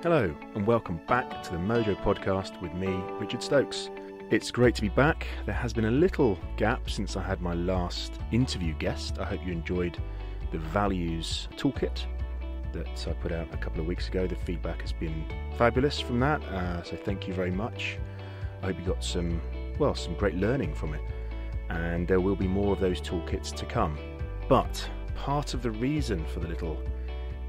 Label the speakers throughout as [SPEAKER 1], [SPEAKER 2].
[SPEAKER 1] Hello and welcome back to the Mojo podcast with me, Richard Stokes. It's great to be back. There has been a little gap since I had my last interview guest. I hope you enjoyed the values toolkit that I put out a couple of weeks ago. The feedback has been fabulous from that, so thank you very much. I hope you got some great learning from it, and there will be more of those toolkits to come. But part of the reason for the little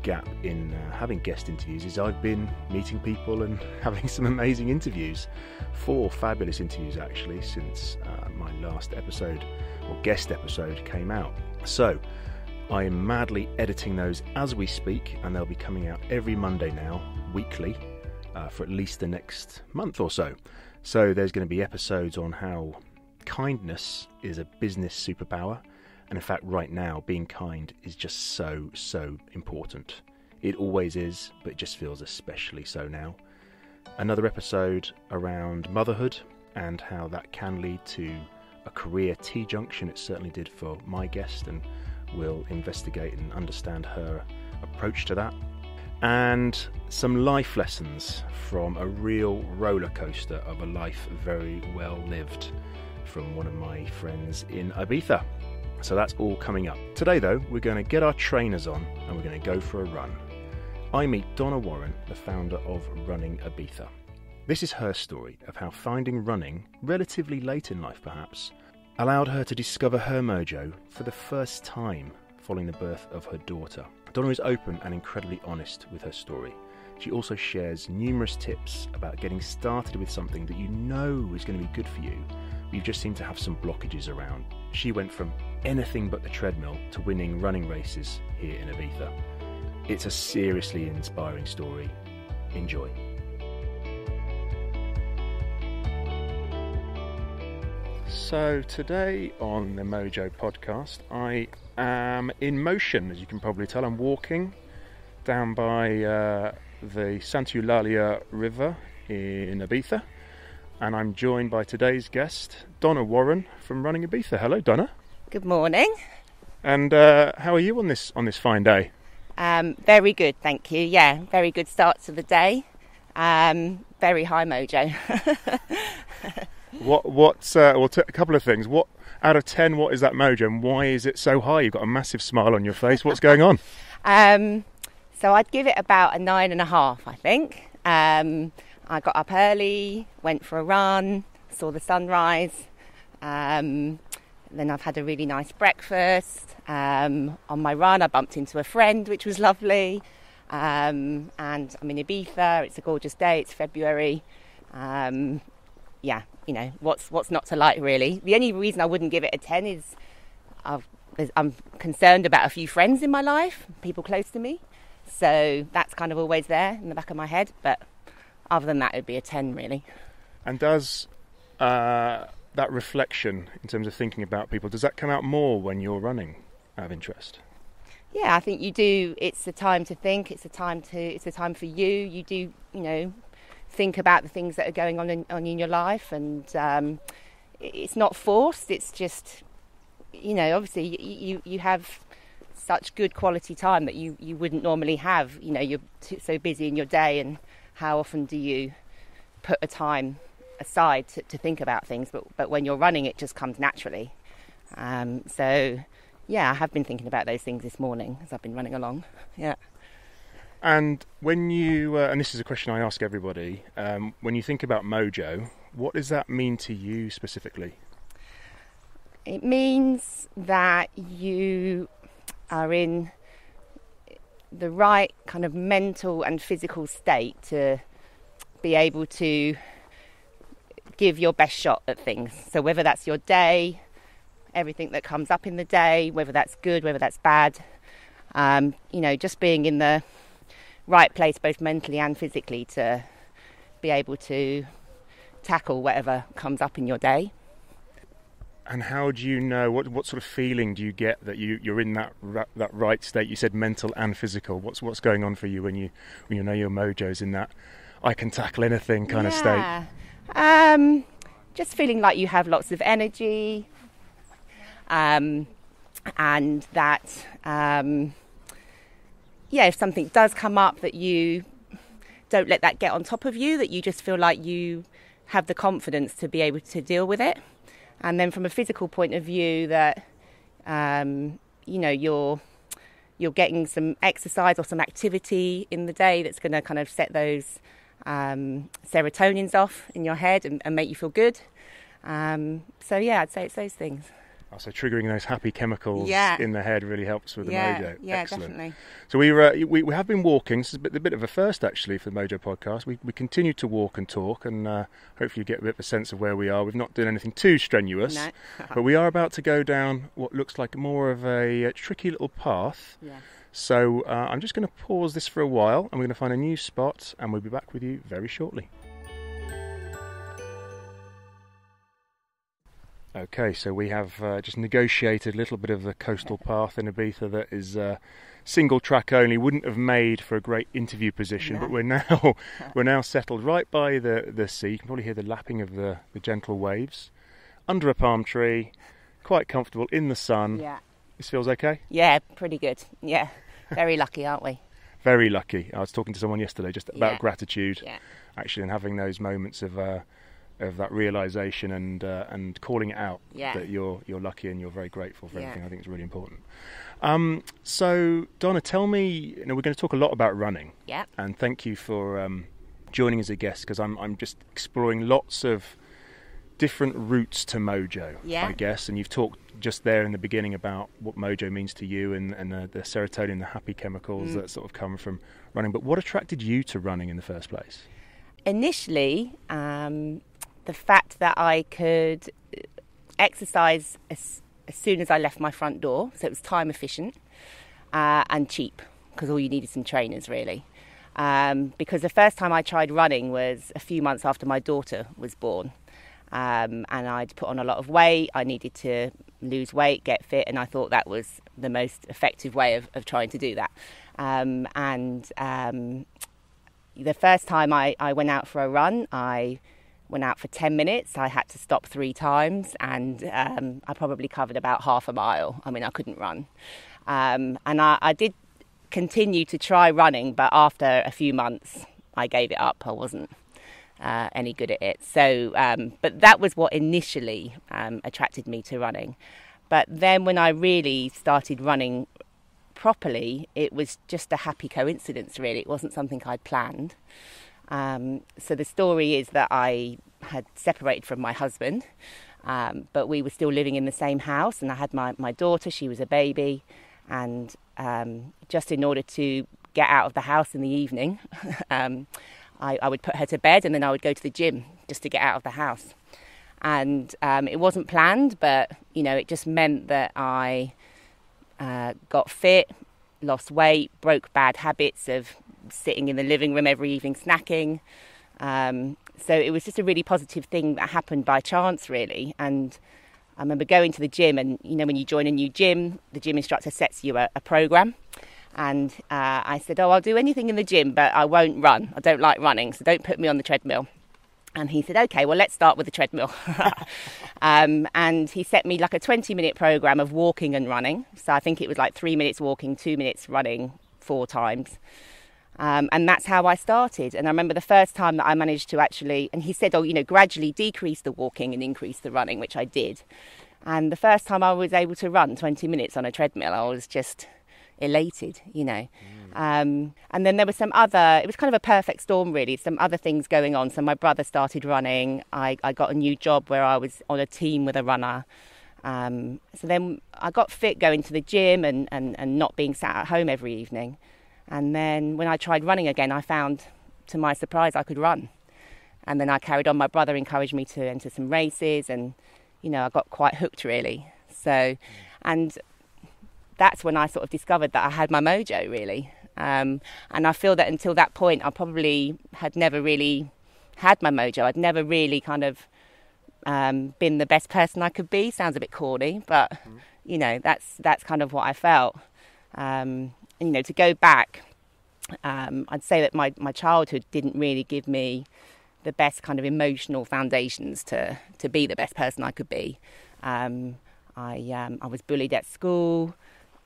[SPEAKER 1] gap in having guest interviews is I've been meeting people and having some amazing interviews, 4 fabulous interviews actually since my last episode or guest episode came out. So I am madly editing those as we speak, and they'll be coming out every Monday now, weekly, for at least the next month or so. So there's going to be episodes on how kindness is a business superpower, and in fact right now being kind is just so important. It always is, but it just feels especially so now. Another episode around motherhood and how that can lead to a career T-junction. It certainly did for my guest, and we'll investigate and understand her approach to that. And some life lessons from a real roller coaster of a life very well lived from one of my friends in Ibiza. So that's all coming up. Today though, we're going to get our trainers on and we're going to go for a run. I meet Donna Warrren, the founder of Running Ibiza. This is her story of how finding running, relatively late in life perhaps, allowed her to discover her mojo for the first time following the birth of her daughter. Donna is open and incredibly honest with her story. She also shares numerous tips about getting started with something that you know is going to be good for you, but you just seem to have some blockages around. She went from anything but the treadmill to winning running races here in Ibiza. It's a seriously inspiring story. Enjoy. So today on the Mojo podcast, I am in motion, as you can probably tell. I'm walking down by the Santa Eulalia River in Ibiza, and I'm joined by today's guest, Donna Warrren from Running Ibiza. Hello, Donna.
[SPEAKER 2] Good morning.
[SPEAKER 1] And how are you on this fine day?
[SPEAKER 2] Very good, thank you. Yeah, very good start to the day. Very high mojo.
[SPEAKER 1] A couple of things. What out of 10? What is that mojo, and why is it so high? You've got a massive smile on your face. What's going on?
[SPEAKER 2] So I'd give it about a 9.5, I think. I got up early, went for a run, saw the sunrise. Then I've had a really nice breakfast. On my run, I bumped into a friend, which was lovely. And I'm in Ibiza. It's a gorgeous day. It's February. Yeah, you know, what's not to like, really. The only reason I wouldn't give it a 10 is I'm concerned about a few friends in my life, people close to me. So that's kind of always there in the back of my head. But other than that, it would be a 10, really.
[SPEAKER 1] And does that reflection, in terms of thinking about people, does that come out more when you're running, out of interest?
[SPEAKER 2] Yeah, I think you do. It's a time to think. It's a time for you. You do, you know, think about the things that are going on in your life, and it's not forced. It's just, you know, obviously you have such good quality time that you wouldn't normally have. You know, you're so busy in your day, and how often do you put a time aside to think about things? But when you're running, it just comes naturally. So yeah, I have been thinking about those things this morning as I've been running along. Yeah.
[SPEAKER 1] And when you, and this is a question I ask everybody, when you think about mojo, what does that mean to you specifically?
[SPEAKER 2] It means that you are in the right kind of mental and physical state to be able to give your best shot at things. So whether that's your day, everything that comes up in the day, whether that's good, whether that's bad, you know, just being in the right place both mentally and physically to be able to tackle whatever comes up in your day.
[SPEAKER 1] And how do you know, what sort of feeling do you get that you're in that right state? You said mental and physical. What's going on for you when you know your mojo's in that I can tackle anything kind of state?
[SPEAKER 2] Just feeling like you have lots of energy, and that if something does come up that you don't let that get on top of you, that you just feel like you have the confidence to be able to deal with it. And then from a physical point of view, that you're getting some exercise or some activity in the day that's going to kind of set those serotonins off in your head and make you feel good. So yeah, I'd say it's those things.
[SPEAKER 1] So triggering those happy chemicals in the head really helps with the Mojo.
[SPEAKER 2] Yeah,
[SPEAKER 1] excellent.
[SPEAKER 2] Definitely.
[SPEAKER 1] So we have been walking. This is a bit of a first actually for the Mojo podcast. We continue to walk and talk, and hopefully you get a bit of a sense of where we are. We've not done anything too strenuous,
[SPEAKER 2] No.
[SPEAKER 1] but we are about to go down what looks like more of a tricky little path.
[SPEAKER 2] Yeah.
[SPEAKER 1] So I'm just going to pause this for a while, and we're going to find a new spot, and we'll be back with you very shortly. Okay, so we have just negotiated a little bit of the coastal path in Ibiza that is single track only. Wouldn't have made for a great interview position, but we're now settled right by the sea. You can probably hear the lapping of the gentle waves under a palm tree, quite comfortable in the sun.
[SPEAKER 2] Yeah.
[SPEAKER 1] This feels okay?
[SPEAKER 2] Yeah, pretty good. Yeah, very lucky, aren't we?
[SPEAKER 1] Very lucky. I was talking to someone yesterday just about gratitude, actually, and having those moments of that realisation and calling it out that you're lucky and you're very grateful for everything. I think it's really important. So Donna, tell me, we're going to talk a lot about running.
[SPEAKER 2] Yeah.
[SPEAKER 1] And thank you for joining as a guest, because I'm just exploring lots of different routes to Mojo, I guess. And you've talked just there in the beginning about what Mojo means to you and the serotonin, the happy chemicals that sort of come from running. But what attracted you to running in the first place?
[SPEAKER 2] Initially, the fact that I could exercise as soon as I left my front door, so it was time efficient and cheap, because all you need is some trainers really. Because the first time I tried running was a few months after my daughter was born, and I'd put on a lot of weight. I needed to lose weight, get fit, and I thought that was the most effective way of trying to do that. The first time I went out for a run, I went out for 10 minutes. I had to stop 3 times, and I probably covered about half a mile. I mean, I couldn't run. And I did continue to try running, but after a few months, I gave it up. I wasn't any good at it. So, but that was what initially attracted me to running. But then when I really started running properly, it was just a happy coincidence, really. It wasn't something I'd planned. So the story is that I had separated from my husband, but we were still living in the same house, and I had my daughter. She was a baby, and just in order to get out of the house in the evening, I would put her to bed, and then I would go to the gym just to get out of the house. And it wasn't planned, but it just meant that I got fit, lost weight, broke bad habits of sitting in the living room every evening snacking. So it was just a really positive thing that happened by chance, really. And I remember going to the gym, and when you join a new gym, the gym instructor sets you a program. And I said, I'll do anything in the gym, but I won't run. I don't like running, so don't put me on the treadmill. And he said, okay, well, let's start with the treadmill. And he set me like a 20-minute program of walking and running. So I think it was like 3 minutes walking, 2 minutes running 4 times. And that's how I started. And I remember the first time that I managed to actually, and he said, gradually decrease the walking and increase the running, which I did. And the first time I was able to run 20 minutes on a treadmill, I was just elated, And then there was it was kind of a perfect storm, really, some other things going on. So my brother started running. I got a new job where I was on a team with a runner. So then I got fit going to the gym and not being sat at home every evening. And then when I tried running again, I found, to my surprise, I could run. And then I carried on. My brother encouraged me to enter some races, and, I got quite hooked, really. So, and that's when I sort of discovered that I had my mojo, really. And I feel that until that point, I probably had never really had my mojo. I'd never really kind of been the best person I could be. Sounds a bit corny, but, that's kind of what I felt. To go back, I'd say that my childhood didn't really give me the best kind of emotional foundations to be the best person I could be. I was bullied at school.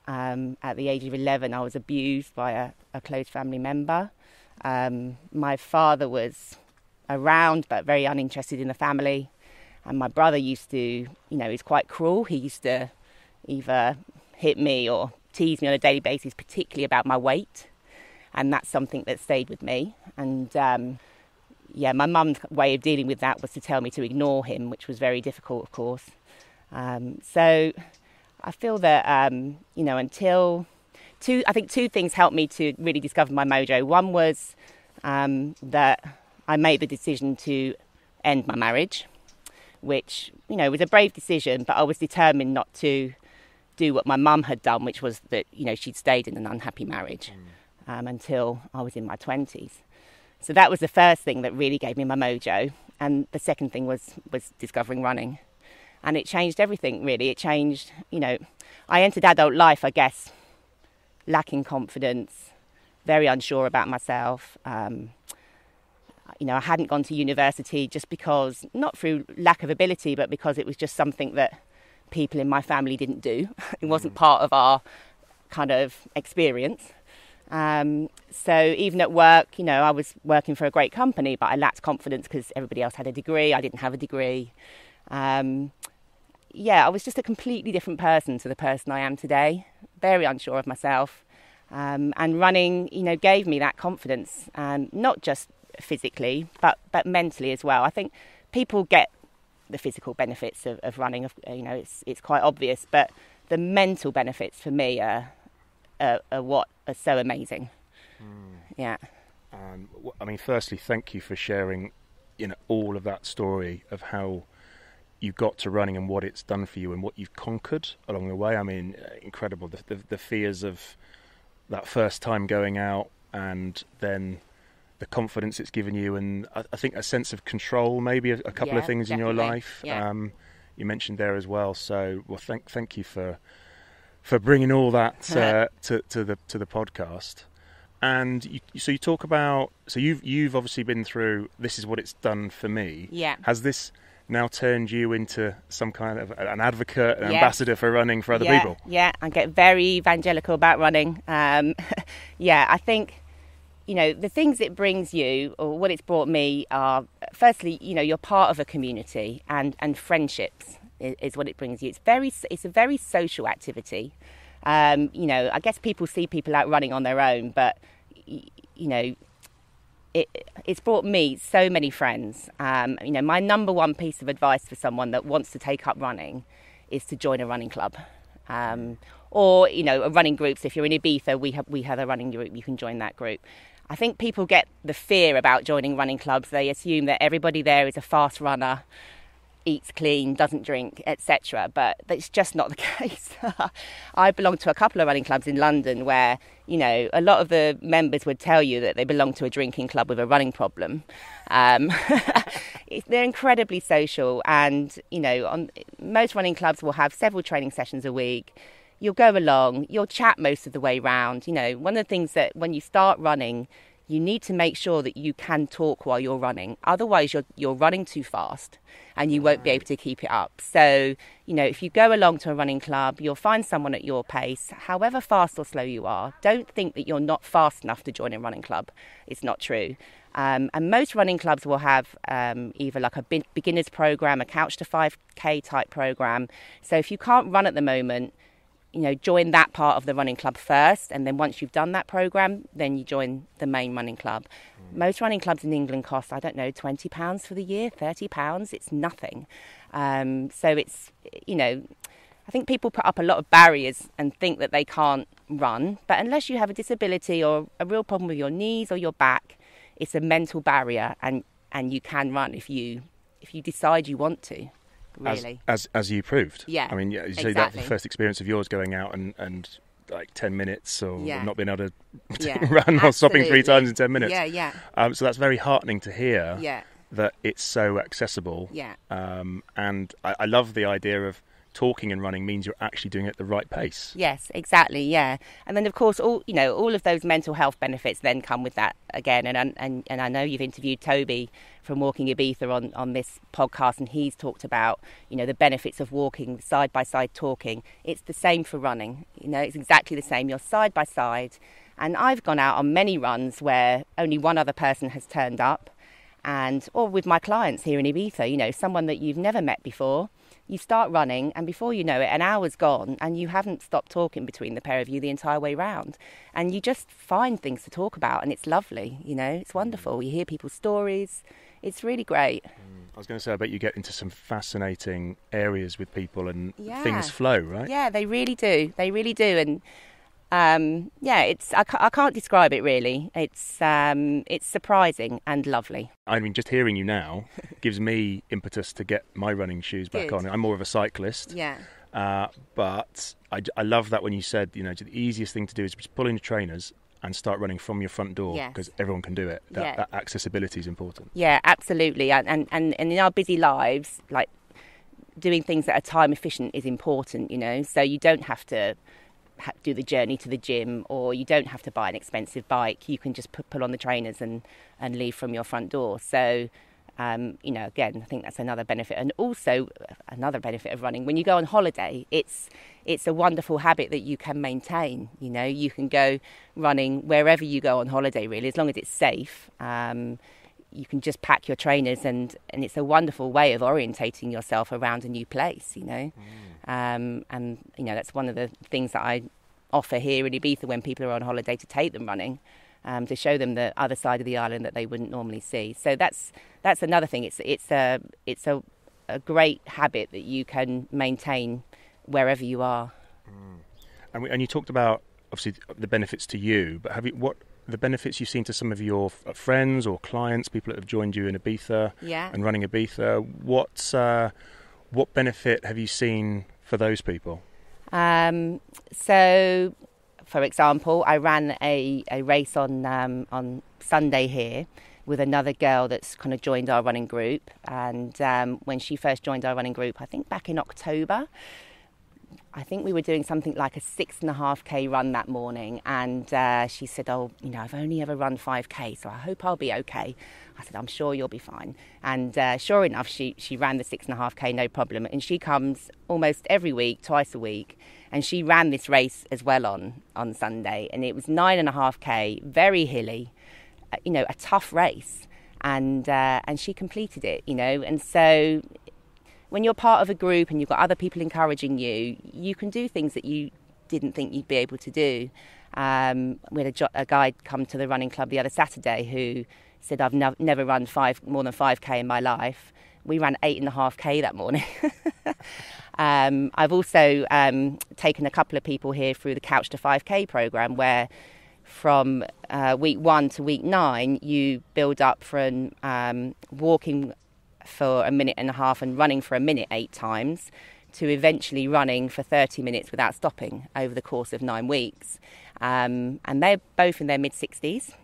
[SPEAKER 2] At the age of 11, I was abused by a close family member. My father was around but very uninterested in the family, and my brother used to, he's quite cruel. He used to either hit me or tease me on a daily basis, particularly about my weight, and that's something that stayed with me. And my mum's way of dealing with that was to tell me to ignore him, which was very difficult, of course. So I feel that I think two things helped me to really discover my mojo. One was that I made the decision to end my marriage, which, was a brave decision, but I was determined not to do what my mum had done, which was that, she'd stayed in an unhappy marriage until I was in my 20s. So that was the first thing that really gave me my mojo. And the second thing was discovering running. And it changed everything, really. It changed, I entered adult life, I guess, lacking confidence, very unsure about myself. I hadn't gone to university just because, not through lack of ability, but because it was just something that people in my family didn't do. It wasn't part of our kind of experience. So even at work, I was working for a great company, but I lacked confidence because everybody else had a degree. I didn't have a degree. I was just a completely different person to the person I am today. Very unsure of myself. And running, gave me that confidence, not just physically, but mentally as well. I think people get the physical benefits of running. It's quite obvious, but the mental benefits for me are what are so amazing. Yeah.
[SPEAKER 1] Firstly, thank you for sharing, all of that story of how you got to running and what it's done for you and what you've conquered along the way. Incredible. The fears of that first time going out, and then the confidence it's given you, and I think a sense of control, maybe a couple of things definitely. In your life. Yeah. You mentioned there as well. So, thank you for bringing all that to the podcast. And you talk about, so you've obviously been through, this is what it's done for me.
[SPEAKER 2] Yeah.
[SPEAKER 1] Has this now turned you into some kind of an advocate, an ambassador for running for other people? Yeah,
[SPEAKER 2] I get very evangelical about running. I think, the things it brings you, or what it's brought me, are, firstly, you're part of a community, and friendships is what it brings you. It's a very social activity. I guess people see people out running on their own, but, it's brought me so many friends. My number one piece of advice for someone that wants to take up running is to join a running club. Or, a running group. So if you're in Ibiza, we have a running group, you can join that group. I think people get the fear about joining running clubs. They assume that everybody there is a fast runner, eats clean, doesn't drink, etc. But that's just not the case. I belong to a couple of running clubs in London where, a lot of the members would tell you that they belong to a drinking club with a running problem. They're incredibly social, and, most running clubs will have several training sessions a week. You'll go along, you'll chat most of the way round. One of the things that when you start running, you need to make sure that you can talk while you're running. Otherwise, you're running too fast and you won't be able to keep it up. So, if you go along to a running club, you'll find someone at your pace. However fast or slow you are, don't think that you're not fast enough to join a running club. It's not true. And most running clubs will have either like a beginner's program, a couch to 5K type program. So if you can't run at the moment, join that part of the running club first, and then once you've done that program, then you join the main running club. Most running clubs in England cost, £20 for the year, £30. It's nothing. So it's, I think people put up a lot of barriers and think that they can't run, but unless you have a disability or a real problem with your knees or your back, it's a mental barrier, and you can run if you decide you want to. Really,
[SPEAKER 1] as you proved.
[SPEAKER 2] Yeah,
[SPEAKER 1] you
[SPEAKER 2] exactly.
[SPEAKER 1] say that the first experience of yours going out and like 10 minutes or not being able to run or stopping 3 times in 10 minutes.
[SPEAKER 2] Yeah.
[SPEAKER 1] So that's very heartening to hear.
[SPEAKER 2] Yeah.
[SPEAKER 1] That it's so accessible.
[SPEAKER 2] Yeah.
[SPEAKER 1] And I love the idea of talking and running means you're actually doing it at the right pace.
[SPEAKER 2] Yes, exactly. Yeah, and then of course all of those mental health benefits then come with that again. And I know you've interviewed Toby from Walking Ibiza on this podcast, and he's talked about the benefits of walking side by side, talking. It's the same for running. It's exactly the same. You're side by side, and I've gone out on many runs where only one other person has turned up, or with my clients here in Ibiza, someone that you've never met before. You start running, and before you know it, an hour's gone, and you haven't stopped talking between the pair of you the entire way round. And you just find things to talk about, and it's lovely, it's wonderful. You hear people's stories. It's really great.
[SPEAKER 1] I was going to say, I bet you get into some fascinating areas with people, and things flow, right?
[SPEAKER 2] Yeah, they really do. They really do. And I can't describe it really. It's surprising and lovely.
[SPEAKER 1] I mean, just hearing you now gives me impetus to get my running shoes back on. I'm more of a cyclist.
[SPEAKER 2] Yeah.
[SPEAKER 1] But I love that when you said, the easiest thing to do is just pull in your trainers and start running from your front door, because everyone can do it. That accessibility is important. Yeah,
[SPEAKER 2] absolutely. And in our busy lives, like doing things that are time efficient is important, so you don't have to do the journey to the gym, or you don't have to buy an expensive bike. You can just put on the trainers and leave from your front door. So again, I think that's another benefit. And also another benefit of running, when you go on holiday, it's a wonderful habit that you can maintain. You can go running wherever you go on holiday, really, as long as it's safe. You can just pack your trainers, and it's a wonderful way of orientating yourself around a new place, and that's one of the things that I offer here in Ibiza when people are on holiday, to take them running, to show them the other side of the island that they wouldn't normally see. So that's another thing. It's a great habit that you can maintain wherever you are.
[SPEAKER 1] And you talked about obviously the benefits to you, but what the benefits you've seen to some of your friends or clients, people that have joined you in Ibiza and Running Ibiza? What benefit have you seen for those people?
[SPEAKER 2] So, for example, I ran a race on Sunday here with another girl that's kind of joined our running group. And when she first joined our running group, I think back in October, I think we were doing something like a 6.5k run that morning, and she said, I've only ever run 5k, so I hope I'll be okay. I said, I'm sure you'll be fine. And sure enough, she ran the 6.5k, no problem. And she comes almost every week, twice a week, and she ran this race as well on Sunday, and it was 9.5k, very hilly, a tough race, and she completed it, and so when you're part of a group and you've got other people encouraging you, you can do things that you didn't think you'd be able to do. We had a guy come to the running club the other Saturday who said, I've never run more than 5k in my life. We ran 8.5k that morning. I've also taken a couple of people here through the Couch to 5k programme, where from week 1 to week 9, you build up from walking for 1.5 minutes and running for a minute 8 times, to eventually running for 30 minutes without stopping over the course of 9 weeks. And they're both in their mid-60s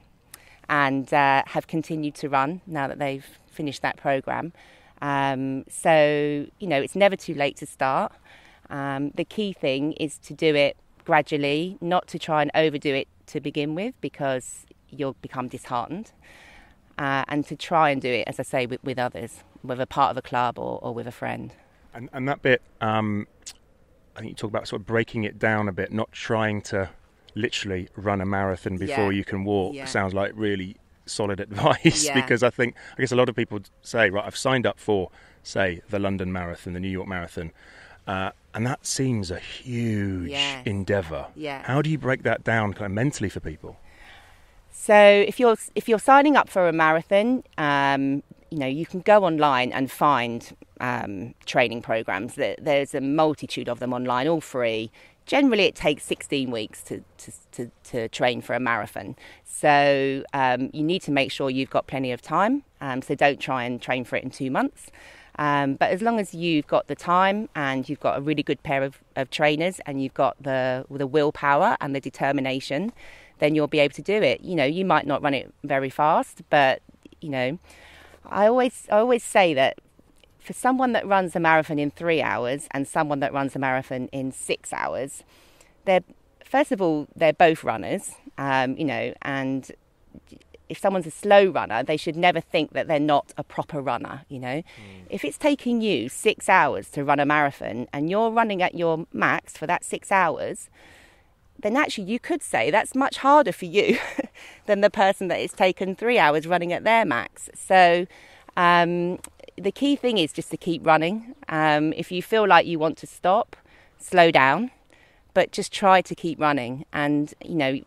[SPEAKER 2] and have continued to run now that they've finished that programme. So, it's never too late to start. The key thing is to do it gradually, not to try and overdo it to begin with, because you'll become disheartened. And to try and do it, as I say, with others, whether part of a club or with a friend.
[SPEAKER 1] And that bit, I think you talk about sort of breaking it down a bit, not trying to literally run a marathon before you can walk. Sounds like really solid advice, because I guess a lot of people say, right, I've signed up for, say, the London Marathon, the New York Marathon, and that seems a huge endeavour. How do you break that down kind of mentally for people?
[SPEAKER 2] So if you're signing up for a marathon, you can go online and find training programs. There's a multitude of them online, all free. Generally, it takes 16 weeks to train for a marathon. So you need to make sure you've got plenty of time. So don't try and train for it in 2 months. But as long as you've got the time and you've got a really good pair of trainers and you've got the willpower and the determination, then you'll be able to do it. You might not run it very fast, but I always say that for someone that runs a marathon in 3 hours and someone that runs a marathon in 6 hours, first of all, they're both runners, and if someone's a slow runner, they should never think that they're not a proper runner, If it's taking you 6 hours to run a marathon and you're running at your max for that 6 hours, then actually you could say that's much harder for you than the person that it's taken 3 hours running at their max. So the key thing is just to keep running. If you feel like you want to stop, slow down, but just try to keep running and,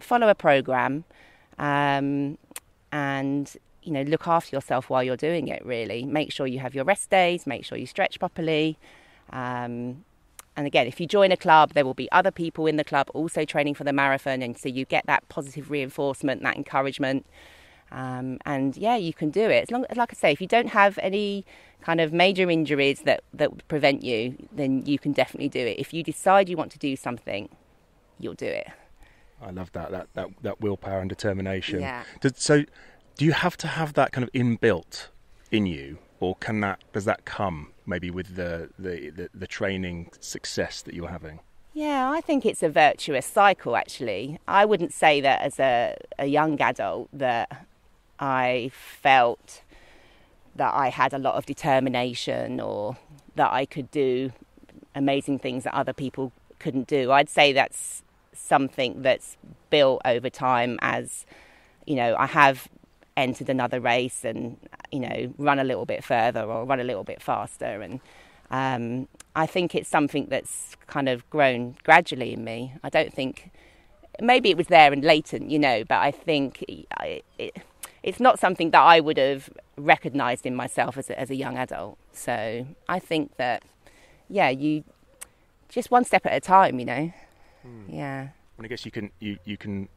[SPEAKER 2] follow a program. And, look after yourself while you're doing it, really. Make sure you have your rest days, make sure you stretch properly. And again, if you join a club, there will be other people in the club also training for the marathon. And so you get that positive reinforcement, that encouragement. And yeah, you can do it. As long, like I say, if you don't have any kind of major injuries that prevent you, then you can definitely do it. If you decide you want to do something, you'll do it.
[SPEAKER 1] I love that willpower and determination.
[SPEAKER 2] Yeah.
[SPEAKER 1] So do you have to have that kind of inbuilt in you, or does that come maybe with the training success that you're having?
[SPEAKER 2] Yeah, I think it's a virtuous cycle, actually. I wouldn't say that as a young adult that I felt that I had a lot of determination or that I could do amazing things that other people couldn't do. I'd say that's something that's built over time as, I have entered another race and, run a little bit further or run a little bit faster. And I think it's something that's kind of grown gradually in me. I don't think, maybe it was there and latent, but I think it's not something that I would have recognised in myself as a young adult. So I think that, you just one step at a time, Yeah.
[SPEAKER 1] And I guess you can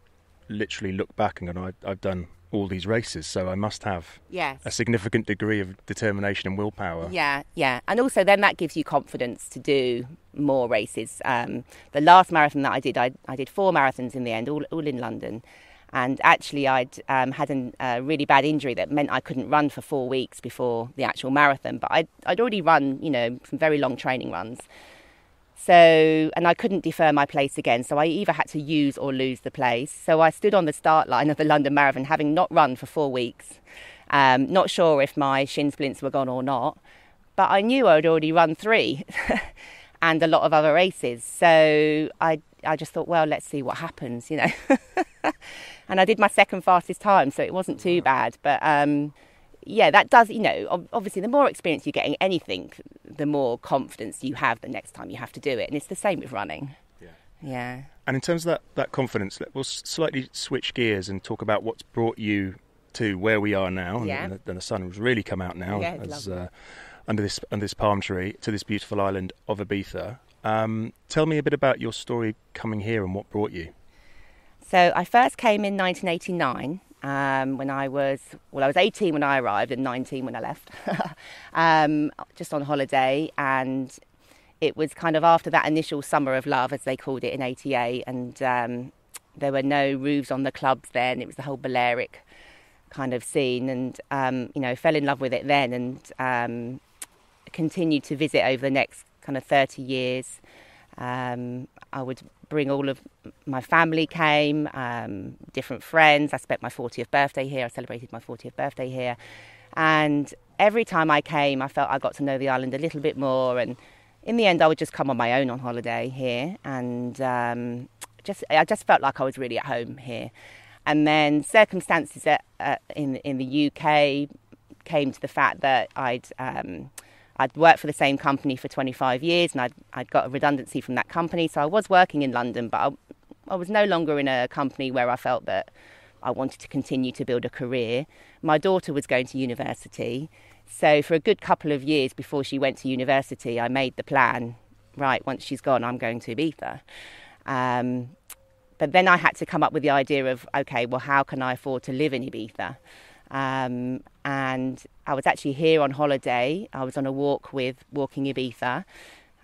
[SPEAKER 1] literally look back and go, I've done all these races, so I must have a significant degree of determination and willpower.
[SPEAKER 2] Yeah. And also then that gives you confidence to do more races. The last marathon that I did 4 marathons in the end, all in London. And actually I'd had a really bad injury that meant I couldn't run for 4 weeks before the actual marathon. But I'd already run, some very long training runs. So, and I couldn't defer my place again. So I either had to use or lose the place. So I stood on the start line of the London Marathon, having not run for 4 weeks. Not sure if my shin splints were gone or not. But I knew I'd already run 3 and a lot of other races. So I just thought, well, let's see what happens, And I did my second fastest time, so it wasn't too bad. But that does, obviously the more experience you get in anything, the more confidence you have the next time you have to do it. And it's the same with running. Yeah. And
[SPEAKER 1] in terms of that confidence, we'll slightly switch gears and talk about what's brought you to where we are now. And the sun has really come out now under this palm tree to this beautiful island of Ibiza. Tell me a bit about your story coming here and what brought you.
[SPEAKER 2] So I first came in 1989 when I was 18 when I arrived and 19 when I left, just on holiday. And it was kind of after that initial summer of love, as they called it, in 88. And there were no roofs on the clubs then. It was the whole Balearic kind of scene. And, fell in love with it then and continued to visit over the next kind of 30 years. I would bring all of my family came, different friends. I spent my 40th birthday here. I celebrated my 40th birthday here. And every time I came, I felt I got to know the island a little bit more. And in the end, I would just come on my own on holiday here. And I just felt like I was really at home here. And then circumstances in the UK came to the fact that I'd worked for the same company for 25 years and I'd got a redundancy from that company. So I was working in London, but I was no longer in a company where I felt that I wanted to continue to build a career. My daughter was going to university. So for a good couple of years before she went to university, I made the plan, right, once she's gone, I'm going to Ibiza. But then I had to come up with the idea of, okay, well, how can I afford to live in Ibiza? And I was actually here on holiday. I was on a walk with Walking Ibiza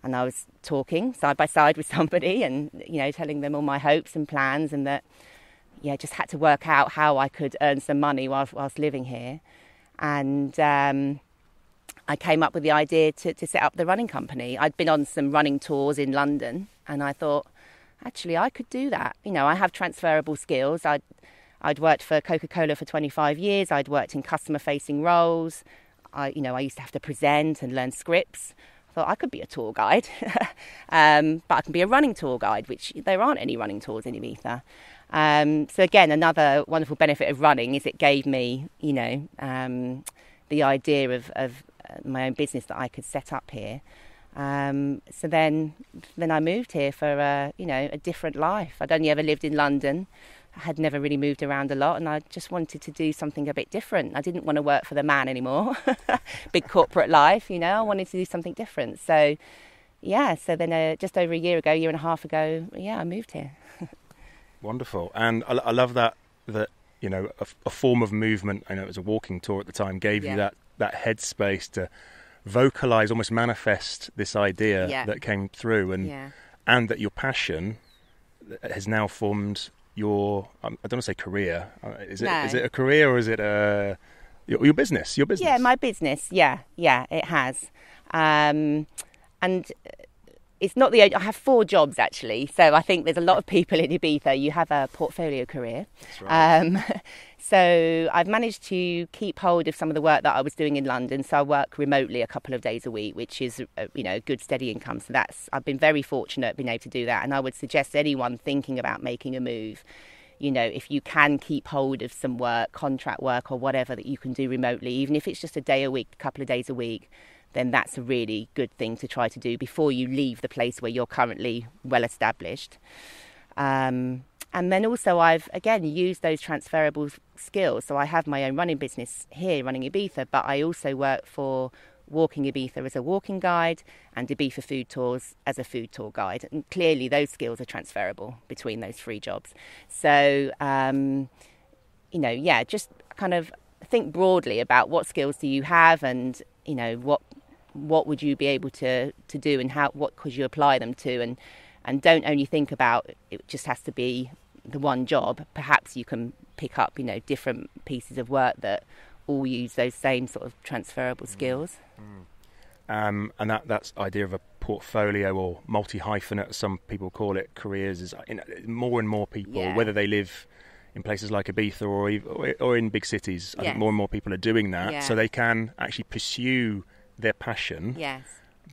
[SPEAKER 2] and I was talking side by side with somebody and, telling them all my hopes and plans and that, just had to work out how I could earn some money whilst living here. And I came up with the idea to set up the running company. I'd been on some running tours in London, and I thought, actually, I could do that. You know, I have transferable skills. I'd worked for Coca-Cola for 25 years. I'd worked in customer-facing roles. I used to have to present and learn scripts. I thought I could be a tour guide, but I can be a running tour guide, which there aren't any running tours in Ibiza. So again, another wonderful benefit of running is it gave me, the idea of my own business that I could set up here. So then I moved here for a different life. I'd only ever lived in London. I had never really moved around a lot, and I just wanted to do something a bit different. I didn't want to work for the man anymore, big corporate life, I wanted to do something different. So, so then just over a year and a half ago, I moved here.
[SPEAKER 1] Wonderful. And I love that a form of movement, I know it was a walking tour at the time, gave you that headspace to vocalise, almost manifest this idea that came through, and that your passion has now formed your, I don't want to say career. Is it a career, or is it your business? Your business? Yeah,
[SPEAKER 2] my business. Yeah, it has. And it's not I have 4 jobs actually. So I think there's a lot of people in Ibiza. You have a portfolio career.
[SPEAKER 1] That's right.
[SPEAKER 2] So I've managed to keep hold of some of the work that I was doing in London. So I work remotely a couple of days a week, which is, a good steady income. So I've been very fortunate being able to do that. And I would suggest anyone thinking about making a move, if you can keep hold of some work, contract work or whatever that you can do remotely, even if it's just a day a week, a couple of days a week, then that's a really good thing to try to do before you leave the place where you're currently well established. And then also I've, again, used those transferable skills. So I have my own running business here, Running Ibiza, but I also work for Walking Ibiza as a walking guide and Ibiza Food Tours as a food tour guide. And clearly those skills are transferable between those 3 jobs. So, just kind of think broadly about what skills do you have, and, what would you be able to do, and what could you apply them to, and don't only think about it just has to be the one job. Perhaps you can pick up, different pieces of work that all use those same sort of transferable skills.
[SPEAKER 1] And that's idea of a portfolio, or multi-hyphenate, as some people call it, careers, is more and more people, whether they live in places like Ibiza or in big cities, I think more and more people are doing that, so they can actually pursue their passion,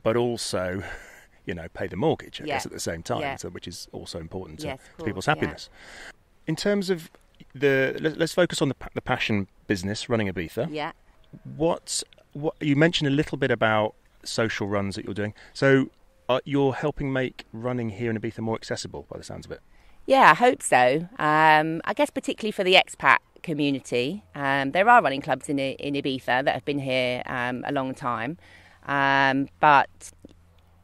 [SPEAKER 1] but also pay the mortgage, I guess, at the same time, so, which is also important to people's happiness. In terms of let's focus on the passion business, Running Ibiza.
[SPEAKER 2] Yeah.
[SPEAKER 1] What you mentioned a little bit about social runs that you're doing. So you're helping make running here in Ibiza more accessible, by the sounds of it.
[SPEAKER 2] Yeah, I hope so. I guess particularly for the expat community. There are running clubs in Ibiza that have been here a long time, but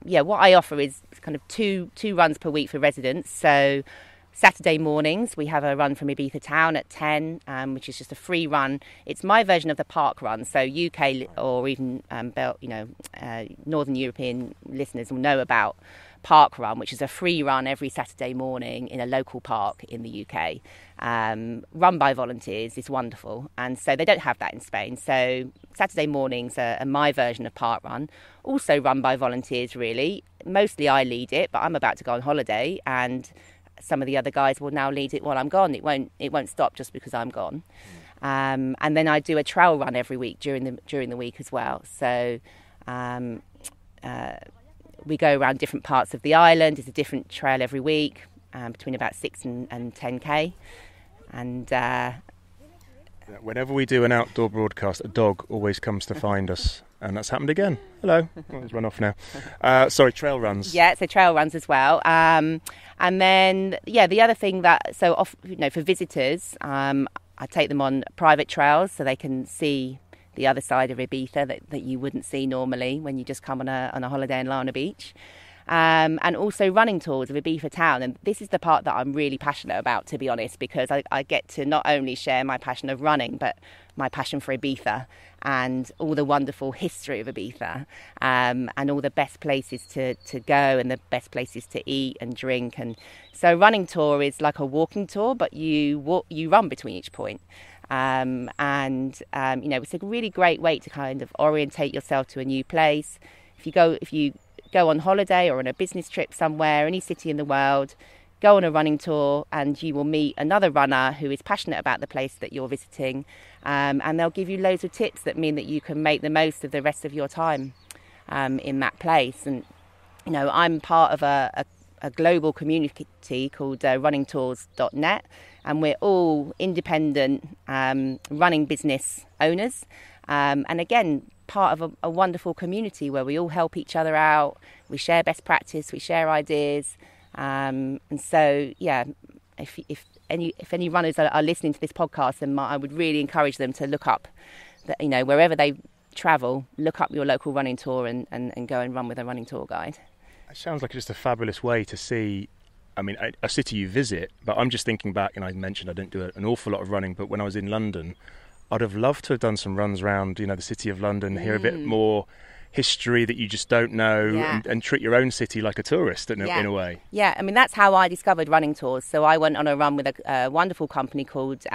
[SPEAKER 2] what I offer is kind of two runs per week for residents. So Saturday mornings we have a run from Ibiza town at 10, which is just a free run. It's my version of the park run. So UK or even Northern European listeners will know about Park Run, which is a free run every Saturday morning in a local park in the UK, run by volunteers. Is wonderful, and so they don't have that in Spain. So Saturday mornings are my version of Park Run, also run by volunteers really. Mostly I lead it, but I'm about to go on holiday, and some of the other guys will now lead it while I'm gone. It won't stop just because I'm gone. And then I do a trail run every week during the week as well. So we go around different parts of the island. It's a different trail every week, between about 6 and 10k. And
[SPEAKER 1] whenever we do an outdoor broadcast, a dog always comes to find us, and that's happened again. Hello, let's run off now. Sorry, trail runs.
[SPEAKER 2] Yeah, so trail runs as well. And then the other thing for visitors, I take them on private trails so they can see the other side of Ibiza that you wouldn't see normally when you just come on a holiday in Lana Beach. And also running tours of Ibiza town. And this is the part that I'm really passionate about, to be honest, because I get to not only share my passion of running, but my passion for Ibiza and all the wonderful history of Ibiza, and all the best places to go and the best places to eat and drink. And so running tour is like a walking tour, but you run between each point. It's a really great way to kind of orientate yourself to a new place. If you go on holiday or on a business trip somewhere, any city in the world, go on a running tour and you will meet another runner who is passionate about the place that you're visiting, and they'll give you loads of tips that mean that you can make the most of the rest of your time in that place. And I'm part of a global community called runningtours.net, and we're all independent running business owners, and again part of a wonderful community where we all help each other out, we share best practice, we share ideas, and so if any runners are listening to this podcast, then I would really encourage them to look up that, wherever they travel, look up your local running tour and go and run with a running tour guide.
[SPEAKER 1] It sounds like just a fabulous way to see, a city you visit, but I'm just thinking back, and I mentioned I don't do an awful lot of running, but when I was in London, I'd have loved to have done some runs around, the city of London, hear a bit more history that you just don't know, and treat your own city like a tourist in a way.
[SPEAKER 2] Yeah, that's how I discovered running tours. So I went on a run with a wonderful company called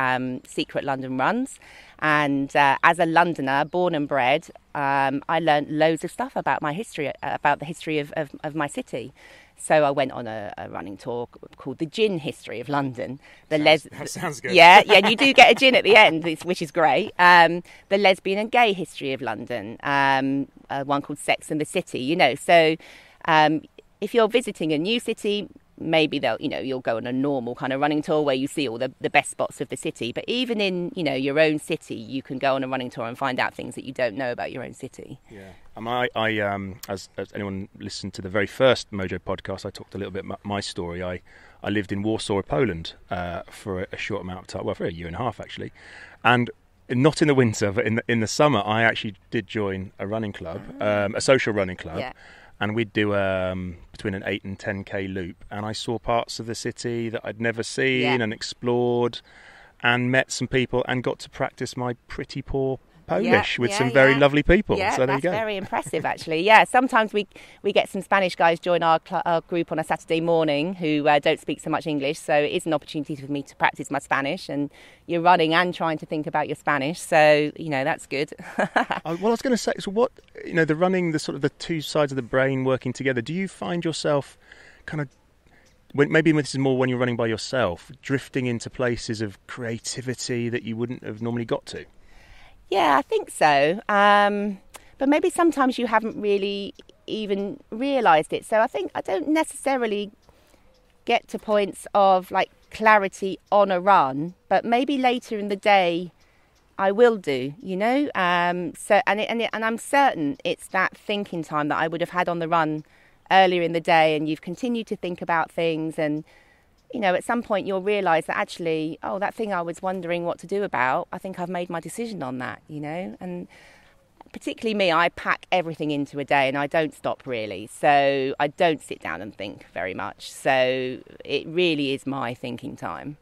[SPEAKER 2] Secret London Runs, and as a Londoner, born and bred, I learned loads of stuff about my history, about the history of my city. So I went on a running tour called The Gin History of London.
[SPEAKER 1] That sounds good.
[SPEAKER 2] Yeah, and you do get a gin at the end, which is great. The Lesbian and Gay History of London, one called Sex and the City, So if you're visiting a new city, maybe you'll go on a normal kind of running tour where you see all the best spots of the city. But even in, your own city, you can go on a running tour and find out things that you don't know about your own city.
[SPEAKER 1] Yeah. As anyone listened to the very first Mojo podcast, I talked a little bit about my story. I lived in Warsaw, Poland, for a short amount of time, well, for a year and a half actually, and not in the winter, but in the summer, I actually did join a running club, a social running club, and we'd do between an 8 and 10k loop, and I saw parts of the city that I'd never seen and explored, and met some people and got to practice my pretty poor Polish with some very lovely people.
[SPEAKER 2] Yeah,
[SPEAKER 1] so there you go.
[SPEAKER 2] That's very impressive, actually. Yeah, sometimes we get some Spanish guys join our group on a Saturday morning who don't speak so much English, so it is an opportunity for me to practice my Spanish, and you're running and trying to think about your Spanish, so, that's good.
[SPEAKER 1] Well, I was going to say, so what, the running, the sort of the two sides of the brain working together, do you find yourself kind of, maybe this is more when you're running by yourself, drifting into places of creativity that you wouldn't have normally got to?
[SPEAKER 2] Yeah, I think so. But maybe sometimes you haven't really even realised it. So I think I don't necessarily get to points of like clarity on a run, but maybe later in the day I will do, So and I'm certain it's that thinking time that I would have had on the run earlier in the day, and you've continued to think about things, and at some point you'll realise that actually, that thing I was wondering what to do about, I think I've made my decision on that, And particularly me, I pack everything into a day and I don't stop really. So I don't sit down and think very much. So it really is my thinking time.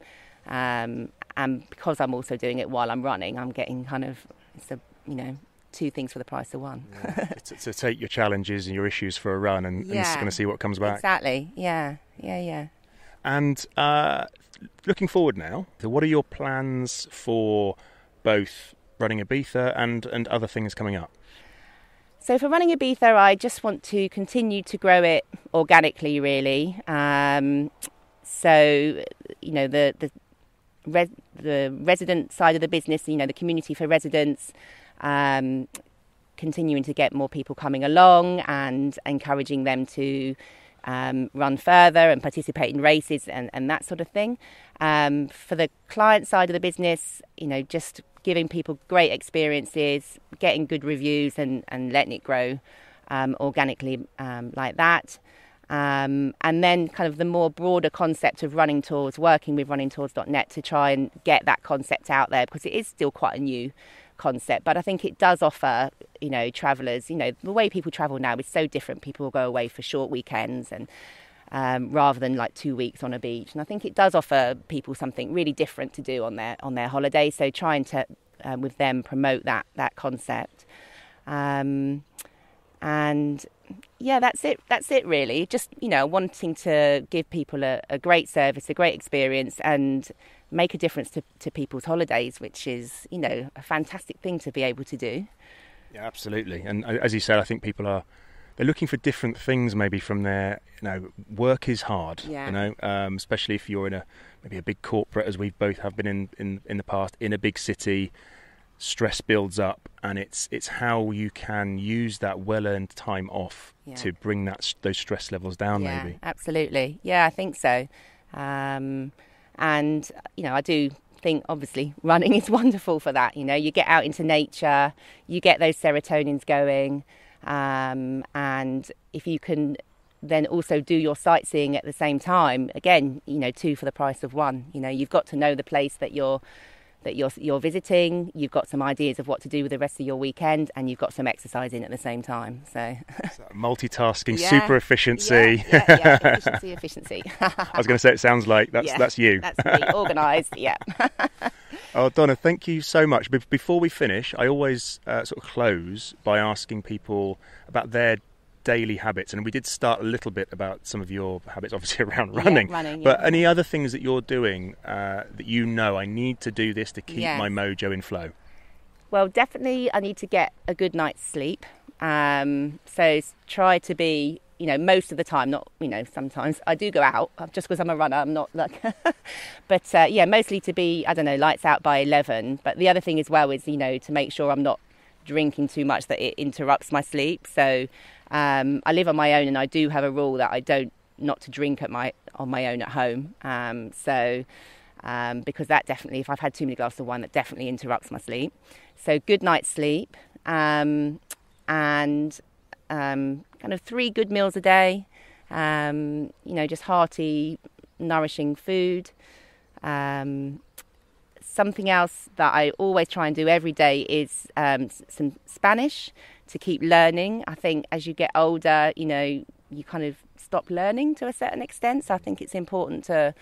[SPEAKER 2] And because I'm also doing it while I'm running, I'm getting two things for the price of one.
[SPEAKER 1] to take your challenges and your issues for a run and just going to see what comes back.
[SPEAKER 2] Exactly, yeah.
[SPEAKER 1] And looking forward now, what are your plans for both Running Ibiza and other things coming up?
[SPEAKER 2] So for Running Ibiza, I just want to continue to grow it organically, really. So, the resident side of the business, the community for residents, continuing to get more people coming along and encouraging them to run further and participate in races and that sort of thing. For the client side of the business, just giving people great experiences, getting good reviews and letting it grow organically like that. And then kind of the more broader concept of running tours, working with runningtours.net to try and get that concept out there, because it is still quite a new concept, but I think it does offer, travellers, the way people travel now is so different. People will go away for short weekends and rather than like 2 weeks on a beach, and I think it does offer people something really different to do on their holiday. So trying to with them promote that concept, and yeah, that's it really. Just wanting to give people a great service, a great experience, and make a difference to people's holidays, which is, you know, a fantastic thing to be able to do.
[SPEAKER 1] Yeah, absolutely. And as you said, I think they're looking for different things maybe from their, you know, work is hard,
[SPEAKER 2] Yeah.
[SPEAKER 1] you know, especially if you're in maybe a big corporate, as we both have been in the past, in a big city. Stress builds up, and it's how you can use that well-earned time off to bring those stress levels down.
[SPEAKER 2] Yeah,
[SPEAKER 1] maybe.
[SPEAKER 2] Absolutely. Yeah, I think so. And you know, I do think obviously running is wonderful for that. You know, you get out into nature, you get those serotonins going, and if you can then also do your sightseeing at the same time, again, you know, 2 for the price of 1. You know, you've got to know the place that you're visiting, you've got some ideas of what to do with the rest of your weekend, and you've got some exercise in at the same time. So
[SPEAKER 1] multitasking, super efficiency.
[SPEAKER 2] Efficiency.
[SPEAKER 1] I was going to say, it sounds like that's you.
[SPEAKER 2] That's me, organised, yeah.
[SPEAKER 1] Oh, Donna, thank you so much. Before we finish, I always sort of close by asking people about their daily habits, and we did start a little bit about some of your habits, obviously around running. But any other things that you're doing that you know, I need to do this to keep my mojo in flow?
[SPEAKER 2] Well, definitely I need to get a good night's sleep. So try to be, you know, most of the time, not, you know, sometimes I do go out just because I'm a runner. I'm not like, but mostly to be, I don't know, lights out by 11. But the other thing as well is, you know, to make sure I'm not drinking too much that it interrupts my sleep. So I live on my own, and I do have a rule that I don't not to drink on my own at home. Because that definitely, if I've had too many glasses of wine, that definitely interrupts my sleep. So good night's sleep, and kind of 3 good meals a day. You know, just hearty, nourishing food. Something else that I always try and do every day is some Spanish to keep learning. I think as you get older, you know, you kind of stop learning to a certain extent. So I think it's important to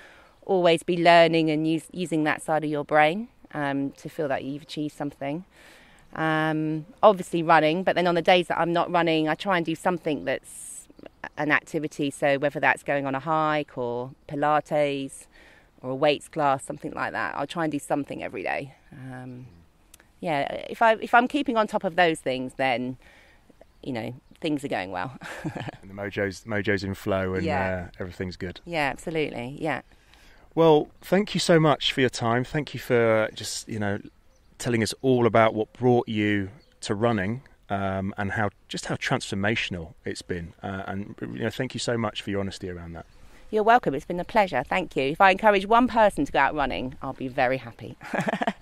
[SPEAKER 2] always be learning and using that side of your brain to feel that you've achieved something. Obviously running, but then on the days that I'm not running, I try and do something that's an activity. So whether that's going on a hike or Pilates or a weights class, something like that, I'll try and do something every day. If I'm keeping on top of those things, then, you know, things are going well.
[SPEAKER 1] And the mojo's in flow, and everything's good.
[SPEAKER 2] Yeah, absolutely. Yeah.
[SPEAKER 1] Well, thank you so much for your time. Thank you for just, you know, telling us all about what brought you to running, and how transformational it's been. And you know, thank you so much for your honesty around that.
[SPEAKER 2] You're welcome. It's been a pleasure. Thank you. If I encourage one person to go out running, I'll be very happy.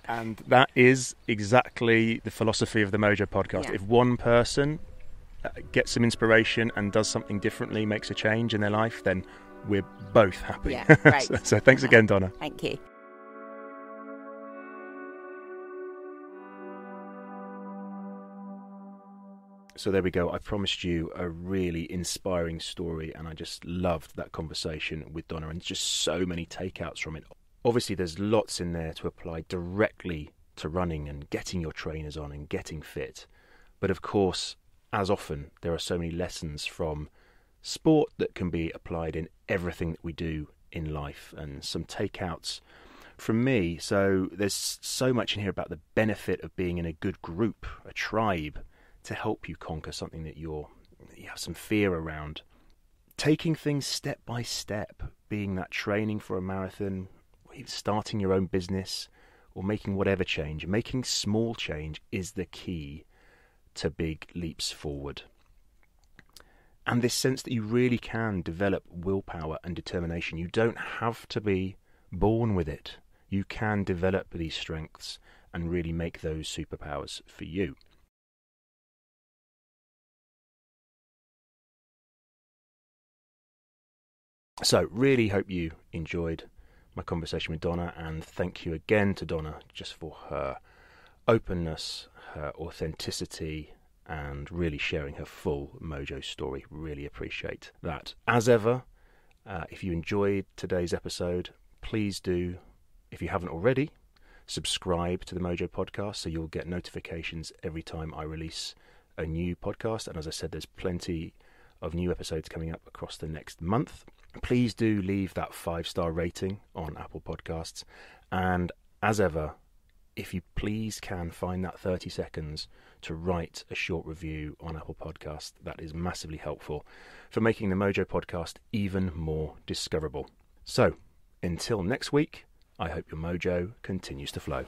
[SPEAKER 1] And that is exactly the philosophy of the Mojo podcast.
[SPEAKER 2] Yeah.
[SPEAKER 1] If one person gets some inspiration and does something differently, makes a change in their life, then we're both happy.
[SPEAKER 2] Yeah, great.
[SPEAKER 1] So thanks again, Donna.
[SPEAKER 2] Thank you.
[SPEAKER 1] So there we go. I promised you a really inspiring story, and I just loved that conversation with Donna, and just so many takeouts from it. Obviously, there's lots in there to apply directly to running and getting your trainers on and getting fit. But of course, as often, there are so many lessons from sport that can be applied in everything that we do in life, and some takeouts from me. So there's so much in here about the benefit of being in a good group, a tribe, to help you conquer something that you have some fear around. Taking things step by step, being that training for a marathon, or even starting your own business, or making whatever change. Making small change is the key to big leaps forward. And this sense that you really can develop willpower and determination. You don't have to be born with it. You can develop these strengths and really make those superpowers for you. So really hope you enjoyed my conversation with Donna, and thank you again to Donna just for her openness, her authenticity, and really sharing her full Mojo story. Really appreciate that. As ever, if you enjoyed today's episode, please do, if you haven't already, subscribe to the Mojo podcast so you'll get notifications every time I release a new podcast. And as I said, there's plenty of new episodes coming up across the next month. Please do leave that 5-star rating on Apple Podcasts. And as ever, if you please can find that 30 seconds to write a short review on Apple Podcasts, that is massively helpful for making the Mojo podcast even more discoverable. So, until next week, I hope your mojo continues to flow.